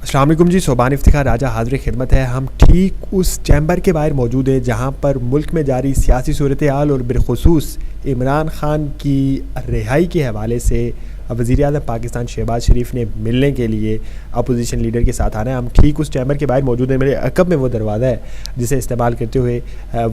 السلام علیکم جی، صوبان افتخار راجہ حاضر خدمت ہے۔ ہم ٹھیک اس چیمبر کے باہر موجود ہیں جہاں پر ملک میں جاری سیاسی صورتحال اور بالخصوص عمران خان کی رہائی کے حوالے سے وزیر اعظم پاکستان شہباز شریف نے ملنے کے لیے اپوزیشن لیڈر کے ساتھ آنا ہے۔ ہم ٹھیک اس چیمبر کے باہر موجود ہیں، میرے عقب میں وہ دروازہ ہے جسے استعمال کرتے ہوئے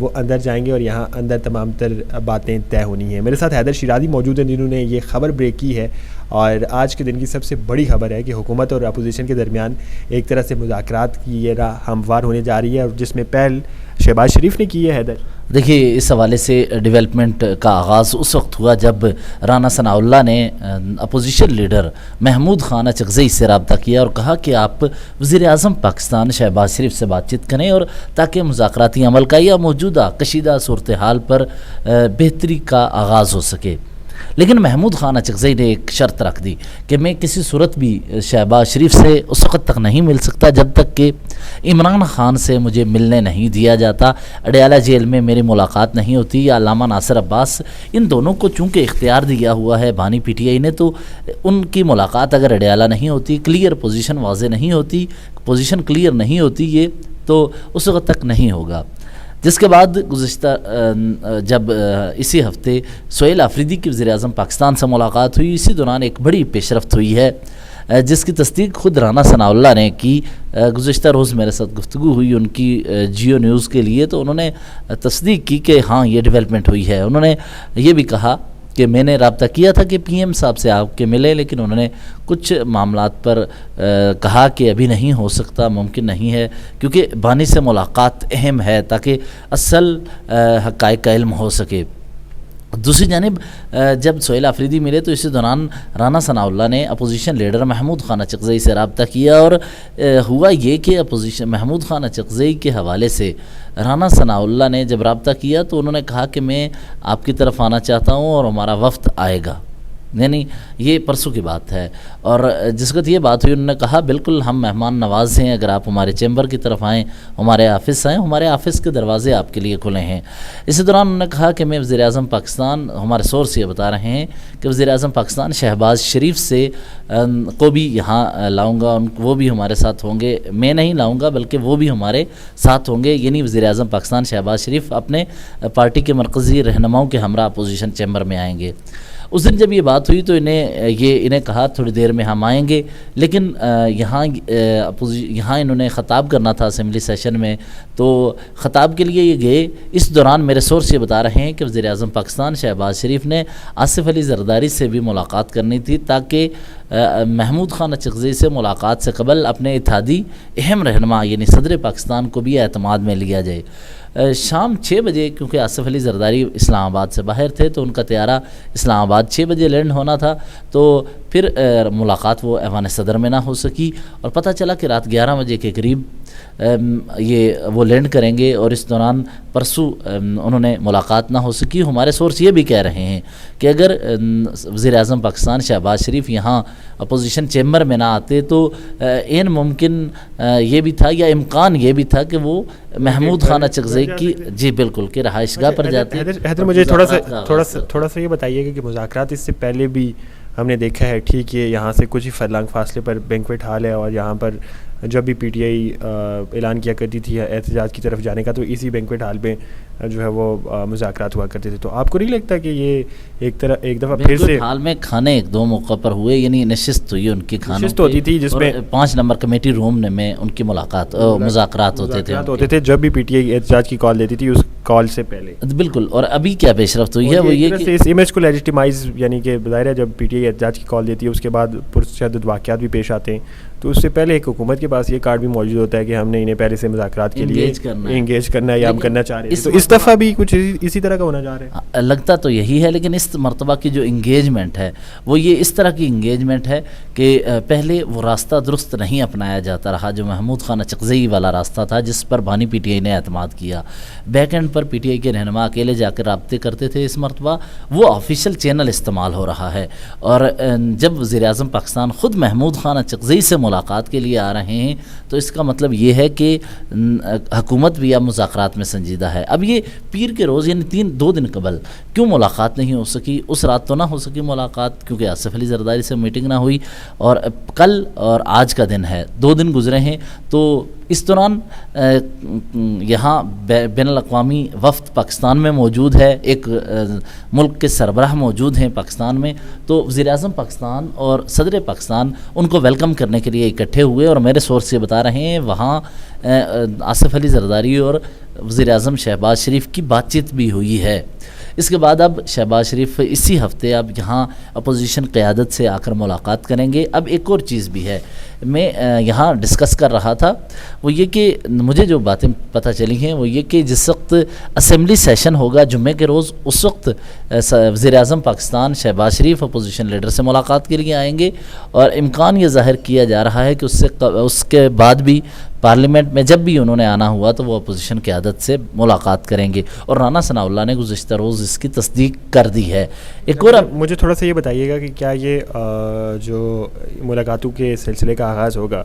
وہ اندر جائیں گے اور یہاں اندر تمام تر باتیں طے ہونی ہیں۔ میرے ساتھ حیدر شیرازی موجود ہیں جنہوں نے یہ خبر بریک کی ہے، اور آج کے دن کی سب سے بڑی خبر ہے کہ حکومت اور اپوزیشن کے درمیان ایک طرح سے مذاکرات کی یہ راہ ہموار ہونے جا رہی ہے، اور جس میں پہل شہباز شریف نے کی ہے۔ حیدر دیکھیے، اس حوالے سے ڈیولپمنٹ کا آغاز اس وقت ہوا جب رانا ثناء اللہ نے اپوزیشن لیڈر محمود خان اچکزئی سے رابطہ کیا اور کہا کہ آپ وزیر اعظم پاکستان شہباز شریف سے بات چیت کریں اور تاکہ مذاکراتی عمل کا یا موجودہ کشیدہ صورتحال پر بہتری کا آغاز ہو سکے۔ لیکن محمود خان اچکزئی نے ایک شرط رکھ دی کہ میں کسی صورت بھی شہباز شریف سے اس وقت تک نہیں مل سکتا جب تک کہ عمران خان سے مجھے ملنے نہیں دیا جاتا، اڈیالہ جیل میں میری ملاقات نہیں ہوتی، یا علامہ ناصر عباس، ان دونوں کو چونکہ اختیار دیا ہوا ہے بانی پی ٹی آئی نے، تو ان کی ملاقات اگر اڈیالہ نہیں ہوتی، کلیئر پوزیشن واضح نہیں ہوتی، پوزیشن کلیئر نہیں ہوتی یہ، تو اس وقت تک نہیں ہوگا۔ جس کے بعد گزشتہ جب اسی ہفتے سہیل آفریدی کی وزیر اعظم پاکستان سے ملاقات ہوئی، اسی دوران ایک بڑی پیش رفت ہوئی ہے جس کی تصدیق خود رانا ثناء اللہ نے کی۔ گزشتہ روز میرے ساتھ گفتگو ہوئی ان کی جیو نیوز کے لیے، تو انہوں نے تصدیق کی کہ ہاں یہ ڈیولپمنٹ ہوئی ہے۔ انہوں نے یہ بھی کہا کہ میں نے رابطہ کیا تھا کہ پی ایم صاحب سے آپ کے ملے، لیکن انہوں نے کچھ معاملات پر کہا کہ ابھی نہیں ہو سکتا، ممکن نہیں ہے، کیونکہ بانی سے ملاقات اہم ہے تاکہ اصل حقائق کا علم ہو سکے۔ دوسری جانب جب سہیل آفریدی ملے تو اسی دوران رانا ثناء اللہ نے اپوزیشن لیڈر محمود خان اچکزئی سے رابطہ کیا، اور ہوا یہ کہ محمود خان اچکزئی کے حوالے سے رانا ثناء اللہ نے جب رابطہ کیا تو انہوں نے کہا کہ میں آپ کی طرف آنا چاہتا ہوں اور ہمارا وفد آئے گا، یعنی یہ پرسوں کی بات ہے۔ اور جس وقت یہ بات ہوئی انہوں نے کہا بالکل ہم مہمان نواز ہیں، اگر آپ ہمارے چیمبر کی طرف آئیں، ہمارے آفس آئیں، ہمارے آفس کے دروازے آپ کے لیے کھلے ہیں۔ اسی دوران انہوں نے کہا کہ میں وزیر اعظم پاکستان، ہمارے سورس یہ بتا رہے ہیں کہ وزیر اعظم پاکستان شہباز شریف سے کو بھی یہاں لاؤں گا، وہ بھی ہمارے ساتھ ہوں گے، میں نہیں لاؤں گا بلکہ وہ بھی ہمارے ساتھ ہوں گے، یعنی وزیر اعظم پاکستان شہباز شریف اپنے پارٹی کے مرکزی رہنماؤں کے ہمراہ اپوزیشن چیمبر میں آئیں گے۔ اس دن جب یہ بات ہوئی تو انہیں کہا تھوڑی دیر میں ہم آئیں گے، لیکن یہاں انہوں نے خطاب کرنا تھا اسمبلی سیشن میں، تو خطاب کے لیے یہ گئے۔ اس دوران میرے سورس یہ بتا رہے ہیں کہ وزیر اعظم پاکستان شہباز شریف نے آصف علی زرداری سے بھی ملاقات کرنی تھی تاکہ محمود خان اچکزئی سے ملاقات سے قبل اپنے اتحادی اہم رہنما یعنی صدر پاکستان کو بھی اعتماد میں لیا جائے۔ شام 6 بجے کیونکہ آصف علی زرداری اسلام آباد سے باہر تھے تو ان کا طیارہ اسلام آباد 6 بجے لینڈ ہونا تھا، تو پھر ملاقات وہ ایوان صدر میں نہ ہو سکی، اور پتہ چلا کہ رات 11 بجے کے قریب وہ لینڈ کریں گے، اور اس دوران پرسوں انہوں نے ملاقات نہ ہو سکی۔ ہمارے سورس یہ بھی کہہ رہے ہیں کہ اگر وزیر اعظم پاکستان شہباز شریف یہاں اپوزیشن چیمبر میں نہ آتے تو این ممکن یہ بھی تھا یا امکان یہ بھی تھا کہ وہ محمود خان اچکزئی کی جی بالکل کہ رہائش گاہ پر جاتے۔ حیدر مجھے تھوڑا سا یہ بتائیے کہ مذاکرات اس سے پہلے بھی ہم نے دیکھا ہے، ٹھیک ہے یہاں سے کچھ ہی فضلانگ فاصلے پر بینکویٹ ہال ہے، اور یہاں پر جب بھی پی ٹی آئی اعلان کیا کرتی تھی احتجاج کی طرف جانے کا تو اسی بینکویٹ ہال میں جو ہے وہ مذاکرات ہوا کرتے تھے، تو آپ کو نہیں لگتا کہ یہ ایک دفعہ پھر سے حال میں کھانے ایک دو موقع پر ہوئے، یعنی نشست ہوئی ان کی، نشست ہوتی تھی جس میں 5 نمبر کمیٹی روم میں ان کی مذاکرات ہوتے تھے جب بھی پی ٹی آئی احتجاج کی کال دیتی تھی اس کال سے پہلے، بالکل۔ اور ابھی کیا پیش رفت ہوئی ہے وہ یہ کہ اس امیج کو لیجیٹیمائز، یعنی کہ ظاہر ہے جب پی ٹی آئی احتجاج کی کال دیتی ہے اس کے بعد پرتشدد واقعات بھی پیش آتے ہیں، تو اس سے پہلے ایک حکومت کے پاس یہ کارڈ بھی موجود ہوتا ہے کہ ہم نے انہیں پہلے سے مذاکرات کے لیے انگیج کرنا ہے یا ہم کرنا چاہ رہے ہیں، تو اس دفعہ بھی کچھ اسی طرح کا ہونا جا رہا ہے۔ لگتا تو یہی ہے، لیکن اس مرتبہ کی جو انگیجمنٹ ہے وہ یہ اس طرح کی انگیجمنٹ ہے کہ پہلے وہ راستہ درست نہیں اپنایا جاتا رہا جو محمود خان اچکزئی والا راستہ تھا جس پر بانی پی ٹی آئی نے اعتماد کیا۔ Back and per P T I کے رہنما اکیلے جا کر رابطے کرتے تھے، اس مرتبہ وہ آفیشیل چینل استعمال ہو رہا ہے، اور جب وزیر اعظم پاکستان خود محمود خان اچکزئی سے ملاقات کے لیے آ رہے ہیں تو اس کا مطلب یہ ہے کہ حکومت بھی اب مذاکرات میں سنجیدہ ہے. اب یہ پیر کے روز یعنی 2 دن قبل کیوں ملاقات نہیں ہو سکی؟ اس رات تو نہ ہو سکی ملاقات کیونکہ آصف علی زرداری سے میٹنگ نہ ہوئی, اور کل اور آج کا دن ہے, 2 دن گزرے ہیں. تو اس دوران یہاں بین الاقوامی وفد پاکستان میں موجود ہے, ایک ملک کے سربراہ موجود ہیں پاکستان میں, تو وزیر اعظم پاکستان اور صدر پاکستان ان کو ویلکم کرنے کے لیے اکٹھے ہوئے, اور میرے سورس یہ بتا رہے ہیں وہاں آصف علی زرداری اور وزیر اعظم شہباز شریف کی بات چیت بھی ہوئی ہے. اس کے بعد اب شہباز شریف اسی ہفتے اب یہاں اپوزیشن قیادت سے آ کر ملاقات کریں گے. اب ایک اور چیز بھی ہے, میں یہاں ڈسکس کر رہا تھا, وہ یہ کہ مجھے جو باتیں پتہ چلی ہیں وہ یہ کہ جس وقت اسمبلی سیشن ہوگا جمعے کے روز, اس وقت وزیر اعظم پاکستان شہباز شریف اپوزیشن لیڈر سے ملاقات کے لیے آئیں گے, اور امکان یہ ظاہر کیا جا رہا ہے کہ اس کے بعد بھی پارلیمنٹ میں جب بھی انہوں نے آنا ہوا تو وہ اپوزیشن قیادت سے ملاقات کریں گے, اور رانا ثناء اللہ نے گزشتہ روز اس کی تصدیق کر دی ہے. ایک اور مجھے تھوڑا سا یہ بتائیے گا کہ کیا یہ جو ملاقاتوں کے سلسلے کا آغاز ہوگا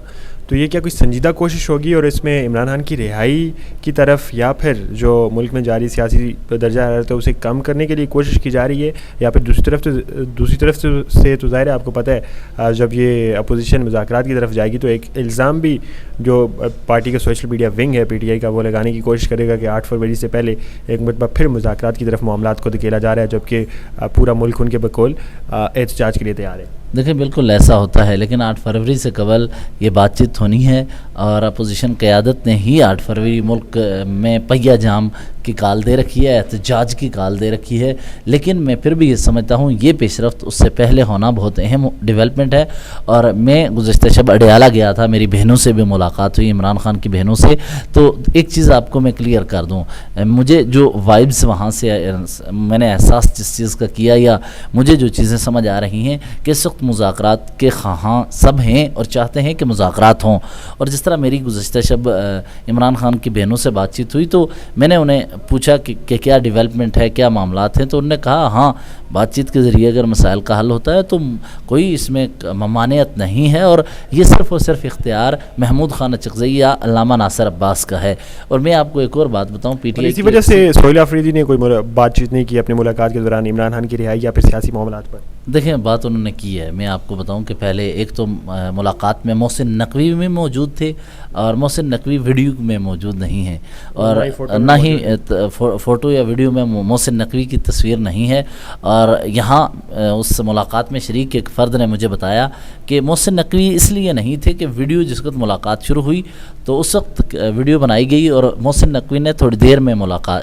تو یہ کیا کوئی سنجیدہ کوشش ہوگی, اور اس میں عمران خان کی رہائی کی طرف یا پھر جو ملک میں جاری سیاسی درجہ حرارت ہے اسے کم کرنے کے لیے کوشش کی جا رہی ہے, یا پھر دوسری طرف سے تو ظاہر ہے آپ کو پتہ ہے جب یہ اپوزیشن مذاکرات کی طرف جائے گی تو ایک الزام بھی جو پارٹی کا سوشل میڈیا ونگ ہے PTI کا وہ لگانے کی کوشش کرے گا کہ 8 فروری سے پہلے ایک مرتبہ پھر مذاکرات کی طرف معاملات کو دھکیلا جا رہا ہے, جبکہ پورا ملک ان کے بقول احتجاج کے لیے تیار ہے. دیکھیں بالکل ایسا ہوتا ہے, لیکن 8 فروری سے قبل یہ بات چیت ہونی ہے, اور اپوزیشن قیادت نے ہی 8 فروری ملک میں پہیا جام کی کال دے رکھی ہے, احتجاج کی کال دے رکھی ہے. لیکن میں پھر بھی یہ سمجھتا ہوں یہ پیش رفت اس سے پہلے ہونا بہت اہم ڈیولپمنٹ ہے. اور میں گزشتہ شب اڈیالہ گیا تھا, میری بہنوں سے بھی ملاقات ہوئی, عمران خان کی بہنوں سے. تو ایک چیز آپ کو میں کلیئر کر دوں, مجھے جو وائبس وہاں سے میں نے احساس جس چیز کا کیا, یا مجھے جو چیزیں سمجھ آ رہی ہیں کہ اس وقت مذاکرات کے خواہاں سب ہیں اور چاہتے ہیں کہ مذاکرات ہوں. اور جس طرح میری گزشتہ شب عمران خان کی بہنوں سے بات چیت ہوئی تو میں نے انہیں پوچھا کہ کیا ڈیولپمنٹ ہے, کیا معاملات ہیں, تو انہوں نے کہا ہاں بات چیت کے ذریعے اگر مسائل کا حل ہوتا ہے تو کوئی اس میں ممانعت نہیں ہے, اور یہ صرف اور صرف اختیار محمود خان اچکزئی یا علامہ ناصر عباس کا ہے. اور میں آپ کو ایک اور بات بتاؤں, PTI اسی وجہ سے سہیل آفریدی نے کوئی بات چیت نہیں کی اپنی ملاقات کے دوران عمران خان کی رہائی یا پھر سیاسی معاملات پر. دیکھیں بات انہوں نے کی ہے, میں آپ کو بتاؤں کہ پہلے ایک تو ملاقات میں محسن نقوی میں موجود تھے, اور محسن نقوی ویڈیو میں موجود نہیں ہیں, اور نہ ہی فوٹو یا ویڈیو میں محسن نقوی کی تصویر نہیں ہے. اور یہاں اس ملاقات میں شریک ایک فرد نے مجھے بتایا کہ محسن نقوی اس لیے نہیں تھے کہ ویڈیو جس وقت ملاقات شروع ہوئی تو اس وقت ویڈیو بنائی گئی, اور محسن نقوی نے تھوڑی دیر میں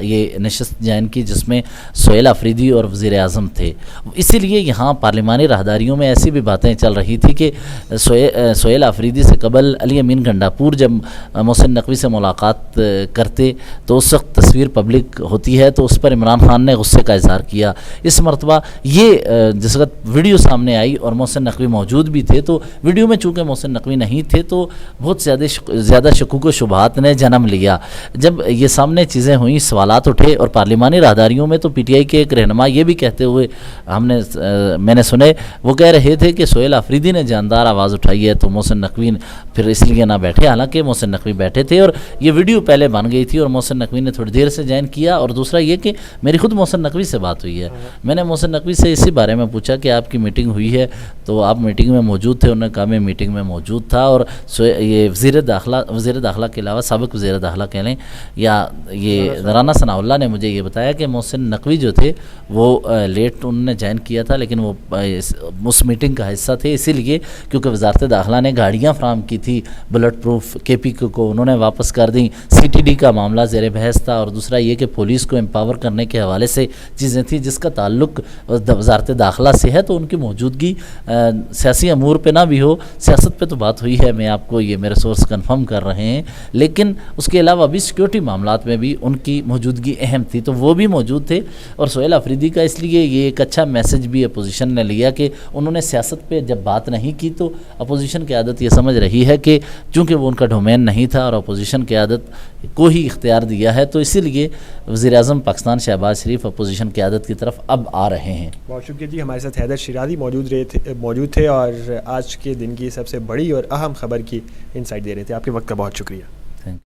یہ نشست جوائن کی جس میں سہیل آفریدی اور وزیر اعظم تھے. اسی لیے یہاں پارلیمانی راہداریوں میں ایسی بھی باتیں چل رہی تھی کہ سہیل آفریدی سے قبل علی امین گنڈاپور جب محسن نقوی سے ملاقات کرتے تو اس وقت تصویر پبلک ہوتی ہے, تو اس پر عمران خان نے غصے کا اظہار کیا. اس مرتبہ یہ جس وقت ویڈیو سامنے آئی اور محسن نقوی موجود بھی تھے, تو ویڈیو میں چونکہ محسن نقوی نہیں تھے تو بہت زیادہ شکوک و شبہات نے جنم لیا. جب یہ سامنے چیزیں ہوئیں, سوالات اٹھے, اور پارلیمانی راہداریوں میں تو PTI کے ایک رہنما یہ بھی کہتے ہوئے میں نے سنے, وہ کہہ رہے تھے کہ سہیل آفریدی نے جاندار آواز اٹھائی ہے تو محسن نقوی پھر اس لیے نہ بیٹھے, حالانکہ محسن نقوی بیٹھے تھے اور یہ ویڈیو پہلے بن گئی تھی اور محسن نقوی نے تھوڑی دیر سے جوائن کیا. اور دوسرا یہ کہ میری خود محسن نقوی سے بات ہوئی ہے, میں نے محسن نقوی سے اسی بارے میں پوچھا کہ آپ کی میٹنگ ہوئی ہے تو آپ میٹنگ میں موجود تھے, انہوں نے کہا میں میٹنگ میں موجود تھا. اور یہ وزیر داخلہ کے علاوہ سابق وزیر داخلہ کہہ لیں یا یہ رانا ثناء اللہ نے مجھے یہ بتایا کہ محسن نقوی جو تھے وہ لیٹ انہوں نے جوائن کیا تھا, لیکن وہ اس میٹنگ کا حصہ تھے اسی لیے کیونکہ وزارت داخلہ نے گاڑیاں فراہم کی تھی بلٹ پروف, KP کو انہوں نے واپس کر دیں, CTD کا معاملہ زیر بحث تھا, اور دوسرا یہ کہ پولیس کو امپاور کرنے کے حوالے سے چیزیں تھیں جس کا تعلق وزارت داخلہ سے ہے, تو ان کی موجودگی سیاسی امور پہ نہ بھی ہو, سیاست پہ تو بات ہوئی ہے, میں آپ کو یہ میرے سورس کنفرم کر رہے ہیں, لیکن اس کے علاوہ بھی سیکیورٹی معاملات میں بھی ان کی موجودگی اہم تھی, تو وہ بھی موجود تھے. اور سہیل آفریدی کا اس لیے یہ ایک اچھا میسج بھی اپوزیشن اپوزیشن نے لیا کہ انہوں نے سیاست پہ جب بات نہیں کی تو اپوزیشن کی عادت یہ سمجھ رہی ہے کہ چونکہ وہ ان کا ڈومین نہیں تھا اور اپوزیشن کی عادت کو ہی اختیار دیا ہے تو اسی لیے وزیر اعظم پاکستان شہباز شریف اپوزیشن کی عادت کی طرف اب آ رہے ہیں. بہت شکریہ جی. ہمارے ساتھ حیدر شیرازی موجود تھے اور آج کے دن کی سب سے بڑی اور اہم خبر کی انسائٹ دے رہے تھے. آپ کے وقت کا بہت شکریہ.